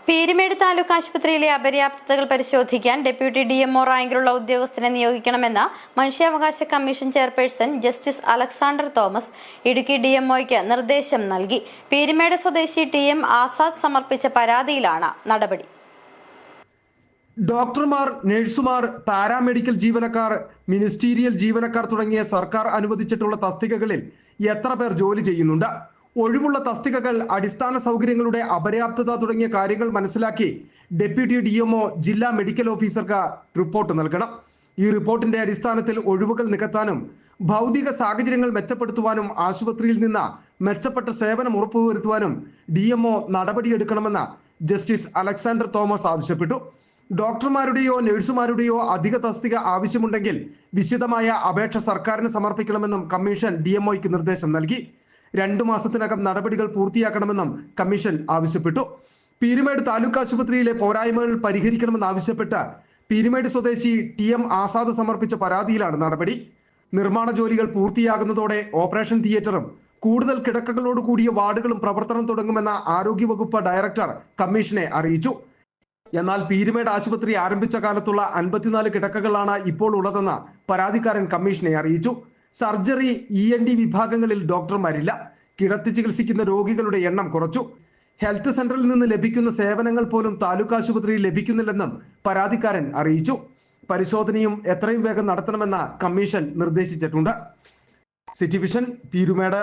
പീരുമേട് താലൂക്ക് ആശുപത്രിയിലെ അപര്യാപ്തതകൾ പരിശോധിക്കാൻ deputy DMO റാങ്കിലുള്ള ഉദ്യോഗസ്ഥനെ നിയോഗിക്കണമെന്ന മനുഷ്യാവകാശ commission chairperson justice Alexander Thomas Idukki DMOയ്ക്ക് നിർദ്ദേശം നൽകി. പീരുമേട് സ്വദേശി TM ആസാദ് സമർപ്പിച്ച പരാതിയിലാണ് നടപടി. ഡോക്ടർമാർ, നഴ്സുമാർ, പാരാമെഡിക്കൽ ജീവനക്കാർ, മിനിസ്റ്റീരിയൽ ജീവനക്കാർ തുടങ്ങിയ സർക്കാർ അനുവദിച്ചിട്ടുള്ള തസ്തികകളിൽ എത്ര പേർ ജോലി ചെയ്യുന്നുണ്ട്? ഒഴിവുള്ള തസ്തികകൾ, അടിസ്ഥാന സൗകര്യങ്ങളുടെ അപര്യാപ്തത തുടങ്ങിയ കാര്യങ്ങൾ മനസ്സിലാക്കി ഡെപ്യൂട്ടി DMO ജില്ലാ മെഡിക്കൽ ഓഫീസർക്ക് റിപ്പോർട്ട് നൽകണം. ഈ റിപ്പോർട്ടിന്റെ അടിസ്ഥാനത്തിൽ ഒഴിവുകൾ നികത്താനും ഭൗതിക സാഹചര്യങ്ങൾ മെച്ചപ്പെടുത്തുവാനും ആശുപത്രിയിൽ നിന്ന് മെച്ചപ്പെട്ട സേവനം ഉറപ്പുവരുത്തുവാനും DMO നടപടിയെടുക്കണമെന്ന് ജസ്റ്റിസ് അലക്സാണ്ടർ തോമസ് ആവശ്യപ്പെട്ടു. ഡോക്ടർമാരുടെയോ നഴ്സുമാരുടെയോ അധിക തസ്തിക ആവശ്യമുണ്ടെങ്കിൽ വിശദമായ അപേക്ഷ സർക്കാരിന് സമർപ്പിക്കണമെന്നും കമ്മീഷൻ DMOയ്ക്ക് നിർദ്ദേശം നൽകി. 2 മാസത്തിനകം നടപടികൾ പൂർത്തിയാക്കണമെന്നും കമ്മീഷൻ ആവശ്യപ്പെട്ടു. പീരുമേട് താലൂക്ക് ആശുപത്രിയിലെ പോരായ്മകൾ പരിഹരിക്കണമെന്നാവശ്യപ്പെട്ട് പീരുമേട് സ്വദേശി TM ആസാദ് സമർപ്പിച്ച പരാതിയിലാണ് നടപടി. നിർമ്മാണ ജോലികൾ പൂർത്തിയാകുന്നതോടെ ഓപ്പറേഷൻ തിയേറ്ററും കൂടുതൽ കിടക്കകളോട് കൂടിയ വാർഡുകളും പ്രവർത്തനം തുടങ്ങുമെന്ന ആരോഗ്യവകുപ്പ് ഡയറക്ടർ കമ്മീഷനെ അറിയിച്ചു. എന്നാൽ പീരുമേട് ആശുപത്രി ആരംഭിച്ച കാലത്തുള്ള 54 കിടക്കകളാണ് ഇപ്പോൾ ഉള്ളതെന്ന് പരാതിക്കാരൻ കമ്മീഷനെ അറിയിച്ചു. സർജറി, ENT വിഭാഗങ്ങളിൽ ഡോക്ടർമാരില്ല. കിടത്തി ചികിത്സിക്കുന്ന രോഗികളുടെ എണ്ണം കുറച്ചു. ഹെൽത്ത് സെന്ററിൽ നിന്ന് ലഭിക്കുന്ന സേവനങ്ങൾ പോലും താലൂക്ക് ആശുപത്രിയിൽ ലഭിക്കുന്നില്ലെന്നും പരാതിക്കാരൻ അറിയിച്ചു. പരിശോധനയും എത്രയും വേഗം നടത്തണമെന്ന് കമ്മീഷൻ നിർദ്ദേശിച്ചിട്ടുണ്ട്. City vision, Peermade.